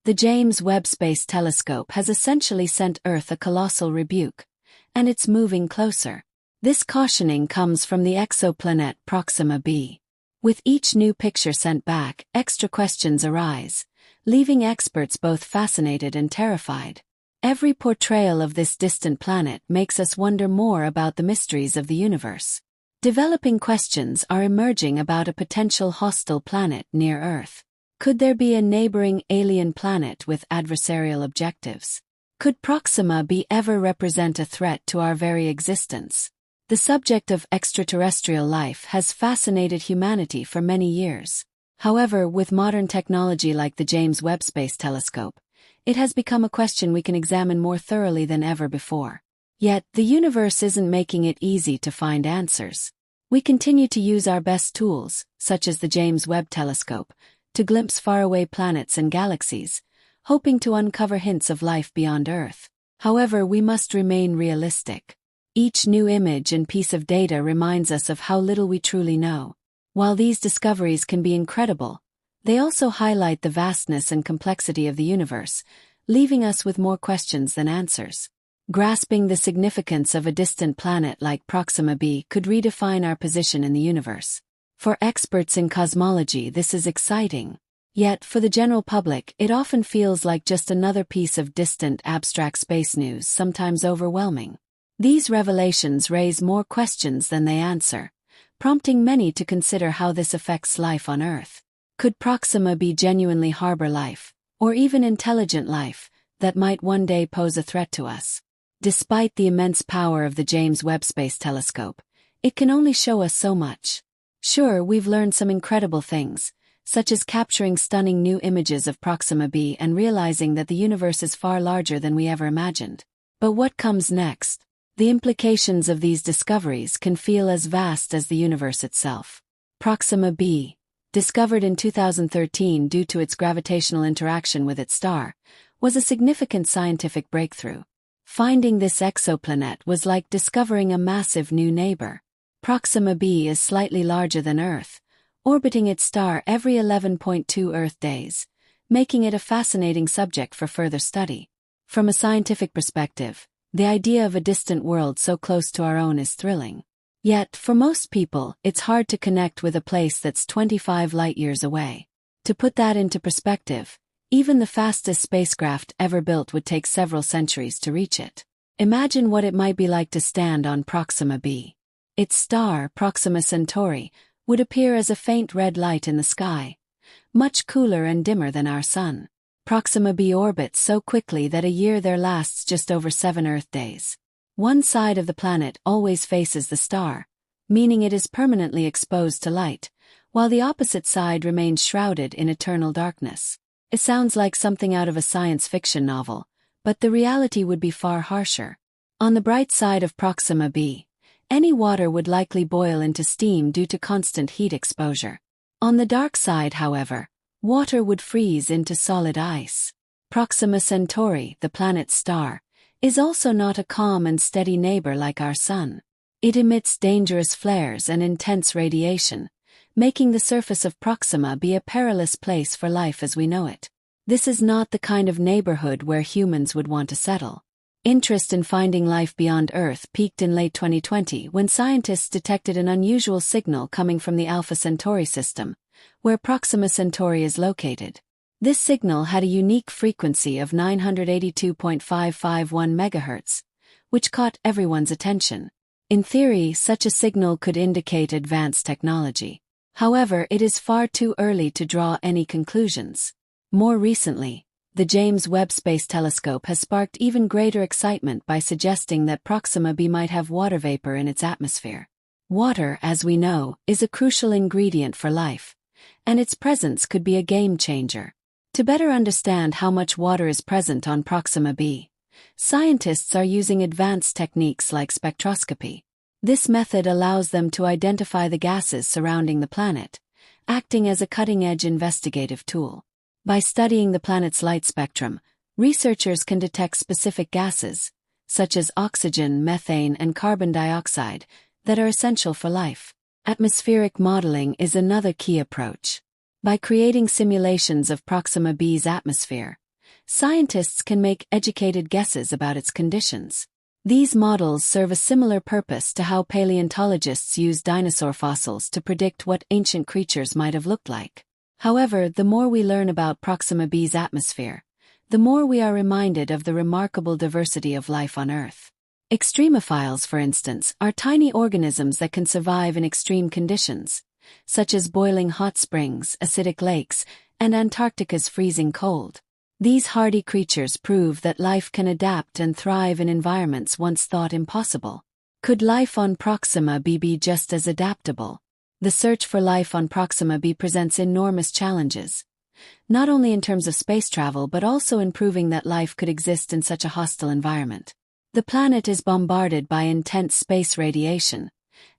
The James Webb Space Telescope has essentially sent Earth a colossal rebuke, and it's moving closer. This cautioning comes from the exoplanet Proxima b. With each new picture sent back, extra questions arise, leaving experts both fascinated and terrified. Every portrayal of this distant planet makes us wonder more about the mysteries of the universe. Developing questions are emerging about a potential hostile planet near Earth. Could there be a neighboring alien planet with adversarial objectives? Could Proxima b ever represent a threat to our very existence? The subject of extraterrestrial life has fascinated humanity for many years. However, with modern technology like the James Webb Space Telescope, it has become a question we can examine more thoroughly than ever before. Yet, the universe isn't making it easy to find answers. We continue to use our best tools, such as the James Webb Telescope, to glimpse faraway planets and galaxies, hoping to uncover hints of life beyond Earth. However, we must remain realistic. Each new image and piece of data reminds us of how little we truly know. While these discoveries can be incredible, they also highlight the vastness and complexity of the universe, leaving us with more questions than answers. Grasping the significance of a distant planet like Proxima b could redefine our position in the universe. For experts in cosmology, this is exciting. Yet, for the general public, it often feels like just another piece of distant, abstract space news, sometimes overwhelming. These revelations raise more questions than they answer, prompting many to consider how this affects life on Earth. Could Proxima b genuinely harbor life, or even intelligent life, that might one day pose a threat to us? Despite the immense power of the James Webb Space Telescope, it can only show us so much. Sure, we've learned some incredible things, such as capturing stunning new images of Proxima b and realizing that the universe is far larger than we ever imagined. But what comes next? The implications of these discoveries can feel as vast as the universe itself. Proxima b, discovered in 2013 due to its gravitational interaction with its star, was a significant scientific breakthrough. Finding this exoplanet was like discovering a massive new neighbor. Proxima b is slightly larger than Earth, orbiting its star every 11.2 Earth days, making it a fascinating subject for further study. From a scientific perspective, the idea of a distant world so close to our own is thrilling. Yet, for most people, it's hard to connect with a place that's 25 light-years away. To put that into perspective, even the fastest spacecraft ever built would take several centuries to reach it. Imagine what it might be like to stand on Proxima b. Its star, Proxima Centauri, would appear as a faint red light in the sky, much cooler and dimmer than our Sun. Proxima b orbits so quickly that a year there lasts just over 7 Earth days. One side of the planet always faces the star, meaning it is permanently exposed to light, while the opposite side remains shrouded in eternal darkness. It sounds like something out of a science fiction novel, but the reality would be far harsher. On the bright side of Proxima b, any water would likely boil into steam due to constant heat exposure. On the dark side, however, water would freeze into solid ice. Proxima Centauri, the planet's star, is also not a calm and steady neighbor like our Sun. It emits dangerous flares and intense radiation, making the surface of Proxima be a perilous place for life as we know it. This is not the kind of neighborhood where humans would want to settle. Interest in finding life beyond Earth peaked in late 2020 when scientists detected an unusual signal coming from the Alpha Centauri system, where Proxima Centauri is located. This signal had a unique frequency of 982.551 MHz, which caught everyone's attention. In theory, such a signal could indicate advanced technology. However, it is far too early to draw any conclusions. More recently, the James Webb Space Telescope has sparked even greater excitement by suggesting that Proxima b might have water vapor in its atmosphere. Water, as we know, is a crucial ingredient for life, and its presence could be a game changer. To better understand how much water is present on Proxima b, scientists are using advanced techniques like spectroscopy. This method allows them to identify the gases surrounding the planet, acting as a cutting-edge investigative tool. By studying the planet's light spectrum, researchers can detect specific gases, such as oxygen, methane, and carbon dioxide, that are essential for life. Atmospheric modeling is another key approach. By creating simulations of Proxima b's atmosphere, scientists can make educated guesses about its conditions. These models serve a similar purpose to how paleontologists use dinosaur fossils to predict what ancient creatures might have looked like. However, the more we learn about Proxima B's atmosphere, the more we are reminded of the remarkable diversity of life on Earth. Extremophiles, for instance, are tiny organisms that can survive in extreme conditions, such as boiling hot springs, acidic lakes, and Antarctica's freezing cold. These hardy creatures prove that life can adapt and thrive in environments once thought impossible. Could life on Proxima B be just as adaptable? The search for life on Proxima B presents enormous challenges, not only in terms of space travel but also in proving that life could exist in such a hostile environment. The planet is bombarded by intense space radiation,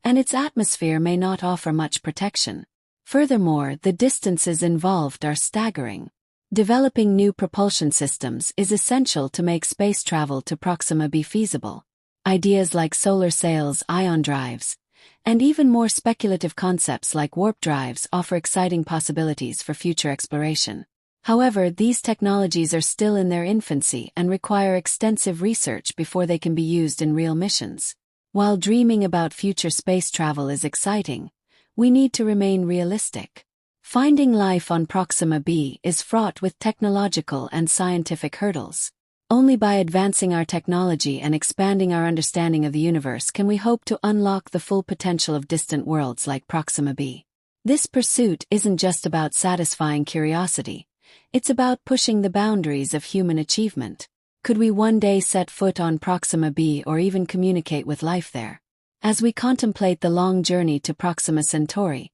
and its atmosphere may not offer much protection. Furthermore, the distances involved are staggering. Developing new propulsion systems is essential to make space travel to Proxima B feasible. Ideas like solar sails, ion drives, and even more speculative concepts like warp drives offer exciting possibilities for future exploration. However, these technologies are still in their infancy and require extensive research before they can be used in real missions. While dreaming about future space travel is exciting, we need to remain realistic. Finding life on Proxima B is fraught with technological and scientific hurdles. Only by advancing our technology and expanding our understanding of the universe can we hope to unlock the full potential of distant worlds like Proxima B. This pursuit isn't just about satisfying curiosity, it's about pushing the boundaries of human achievement. Could we one day set foot on Proxima B or even communicate with life there? As we contemplate the long journey to Proxima Centauri,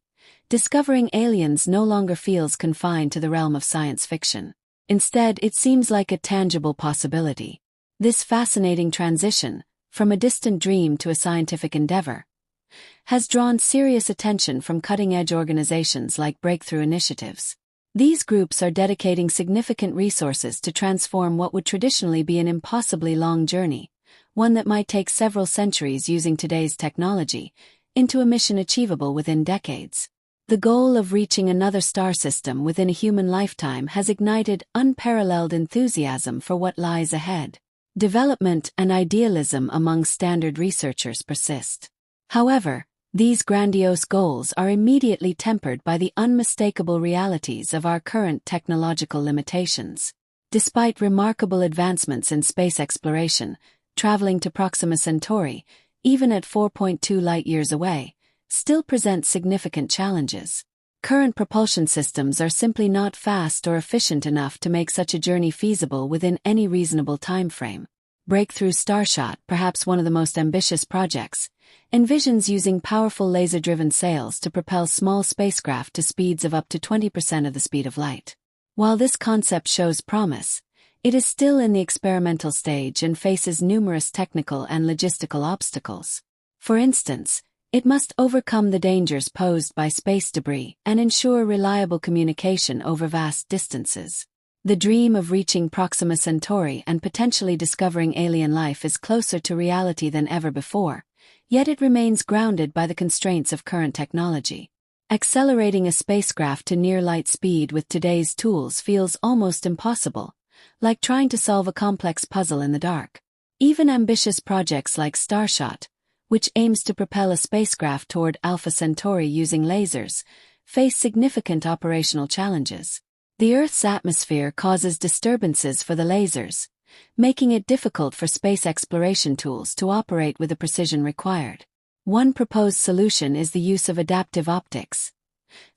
discovering aliens no longer feels confined to the realm of science fiction. Instead, it seems like a tangible possibility. This fascinating transition, from a distant dream to a scientific endeavor, has drawn serious attention from cutting-edge organizations like Breakthrough Initiatives. These groups are dedicating significant resources to transform what would traditionally be an impossibly long journey, one that might take several centuries using today's technology, into a mission achievable within decades. The goal of reaching another star system within a human lifetime has ignited unparalleled enthusiasm for what lies ahead. Development and idealism among standard researchers persist. However, these grandiose goals are immediately tempered by the unmistakable realities of our current technological limitations. Despite remarkable advancements in space exploration, traveling to Proxima Centauri, even at 4.2 light-years away, still presents significant challenges. Current propulsion systems are simply not fast or efficient enough to make such a journey feasible within any reasonable time frame. Breakthrough Starshot, perhaps one of the most ambitious projects, envisions using powerful laser-driven sails to propel small spacecraft to speeds of up to 20% of the speed of light. While this concept shows promise, it is still in the experimental stage and faces numerous technical and logistical obstacles. For instance, it must overcome the dangers posed by space debris and ensure reliable communication over vast distances. The dream of reaching Proxima Centauri and potentially discovering alien life is closer to reality than ever before, yet it remains grounded by the constraints of current technology. Accelerating a spacecraft to near-light speed with today's tools feels almost impossible, like trying to solve a complex puzzle in the dark. Even ambitious projects like Starshot, which aims to propel a spacecraft toward Alpha Centauri using lasers, face significant operational challenges. The Earth's atmosphere causes disturbances for the lasers, making it difficult for space exploration tools to operate with the precision required. One proposed solution is the use of adaptive optics,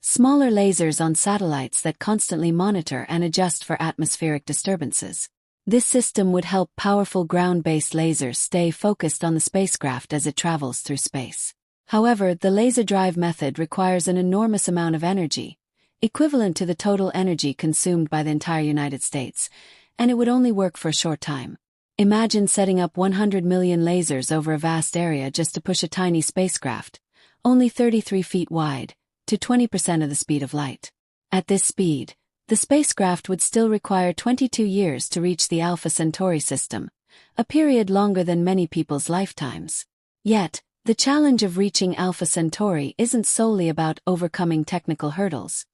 smaller lasers on satellites that constantly monitor and adjust for atmospheric disturbances. This system would help powerful ground-based lasers stay focused on the spacecraft as it travels through space. However, the laser drive method requires an enormous amount of energy, equivalent to the total energy consumed by the entire United States, and it would only work for a short time. Imagine setting up 100 million lasers over a vast area just to push a tiny spacecraft, only 33 feet wide, to 20% of the speed of light. At this speed, the spacecraft would still require 22 years to reach the Alpha Centauri system, a period longer than many people's lifetimes. Yet, the challenge of reaching Alpha Centauri isn't solely about overcoming technical hurdles.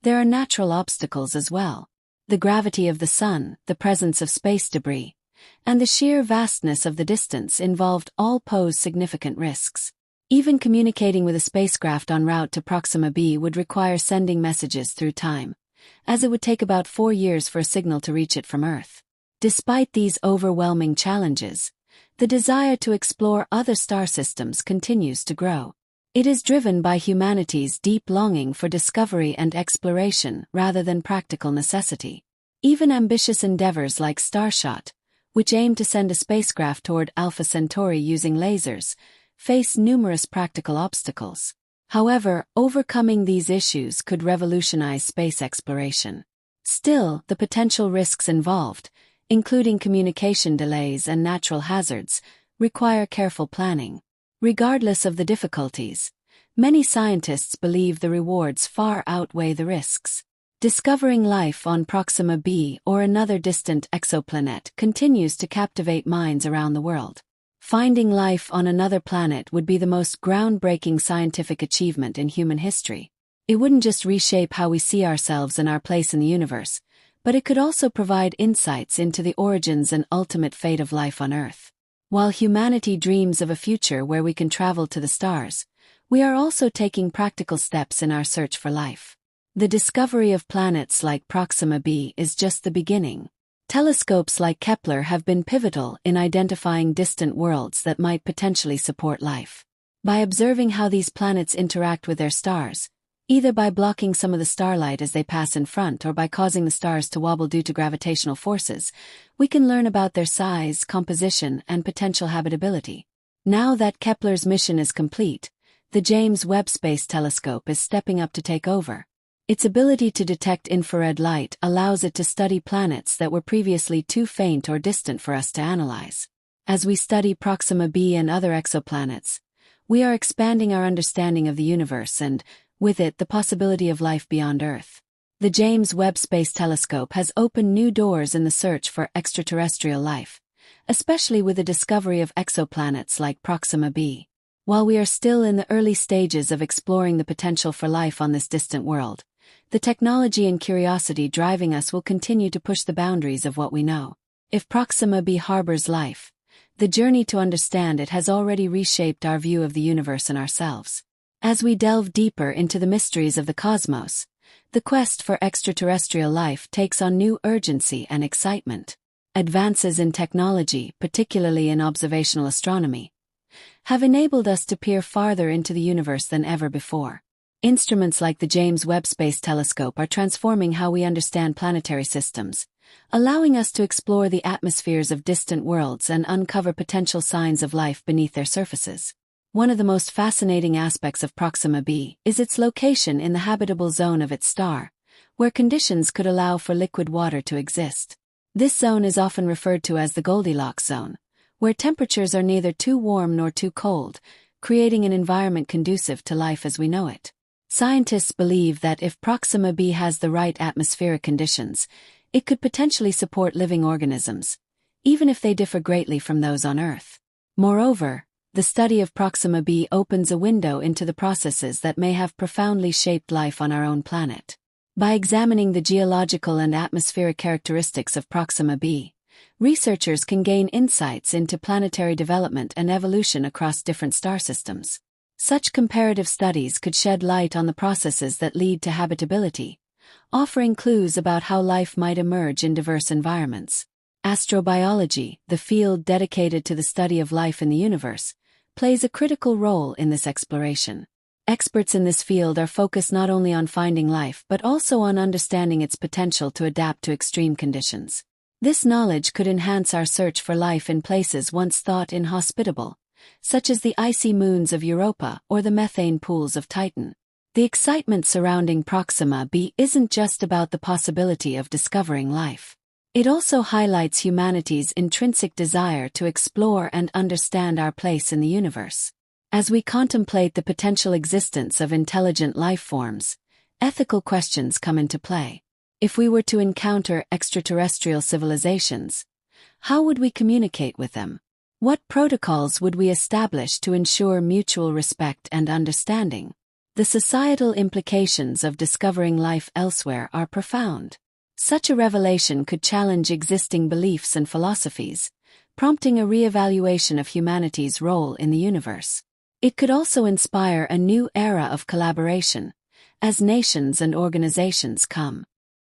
There are natural obstacles as well. The gravity of the sun, the presence of space debris, and the sheer vastness of the distance involved all pose significant risks. Even communicating with a spacecraft en route to Proxima b would require sending messages through time, as it would take about 4 years for a signal to reach it from Earth. Despite these overwhelming challenges, the desire to explore other star systems continues to grow. It is driven by humanity's deep longing for discovery and exploration rather than practical necessity. Even ambitious endeavors like Starshot, which aim to send a spacecraft toward Alpha Centauri using lasers, face numerous practical obstacles. However, overcoming these issues could revolutionize space exploration. Still, the potential risks involved, including communication delays and natural hazards, require careful planning. Regardless of the difficulties, many scientists believe the rewards far outweigh the risks. Discovering life on Proxima b or another distant exoplanet continues to captivate minds around the world. Finding life on another planet would be the most groundbreaking scientific achievement in human history. It wouldn't just reshape how we see ourselves and our place in the universe, but it could also provide insights into the origins and ultimate fate of life on Earth. While humanity dreams of a future where we can travel to the stars, we are also taking practical steps in our search for life. The discovery of planets like Proxima b is just the beginning. Telescopes like Kepler have been pivotal in identifying distant worlds that might potentially support life. By observing how these planets interact with their stars, either by blocking some of the starlight as they pass in front or by causing the stars to wobble due to gravitational forces, we can learn about their size, composition, and potential habitability. Now that Kepler's mission is complete, the James Webb Space Telescope is stepping up to take over. Its ability to detect infrared light allows it to study planets that were previously too faint or distant for us to analyze. As we study Proxima b and other exoplanets, we are expanding our understanding of the universe and, with it, the possibility of life beyond Earth. The James Webb Space Telescope has opened new doors in the search for extraterrestrial life, especially with the discovery of exoplanets like Proxima b. While we are still in the early stages of exploring the potential for life on this distant world, the technology and curiosity driving us will continue to push the boundaries of what we know. If Proxima b harbors life, the journey to understand it has already reshaped our view of the universe and ourselves. As we delve deeper into the mysteries of the cosmos, the quest for extraterrestrial life takes on new urgency and excitement. Advances in technology, particularly in observational astronomy, have enabled us to peer farther into the universe than ever before. Instruments like the James Webb Space Telescope are transforming how we understand planetary systems, allowing us to explore the atmospheres of distant worlds and uncover potential signs of life beneath their surfaces. One of the most fascinating aspects of Proxima b is its location in the habitable zone of its star, where conditions could allow for liquid water to exist. This zone is often referred to as the Goldilocks zone, where temperatures are neither too warm nor too cold, creating an environment conducive to life as we know it. Scientists believe that if Proxima b has the right atmospheric conditions, it could potentially support living organisms, even if they differ greatly from those on Earth. Moreover, the study of Proxima b opens a window into the processes that may have profoundly shaped life on our own planet. By examining the geological and atmospheric characteristics of Proxima b, researchers can gain insights into planetary development and evolution across different star systems. Such comparative studies could shed light on the processes that lead to habitability, offering clues about how life might emerge in diverse environments. Astrobiology, the field dedicated to the study of life in the universe, plays a critical role in this exploration. Experts in this field are focused not only on finding life but also on understanding its potential to adapt to extreme conditions. This knowledge could enhance our search for life in places once thought inhospitable, such as the icy moons of Europa or the methane pools of Titan. The excitement surrounding Proxima b isn't just about the possibility of discovering life. It also highlights humanity's intrinsic desire to explore and understand our place in the universe. As we contemplate the potential existence of intelligent life forms, ethical questions come into play. If we were to encounter extraterrestrial civilizations, how would we communicate with them? What protocols would we establish to ensure mutual respect and understanding? The societal implications of discovering life elsewhere are profound. Such a revelation could challenge existing beliefs and philosophies, prompting a re-evaluation of humanity's role in the universe. It could also inspire a new era of collaboration, as nations and organizations come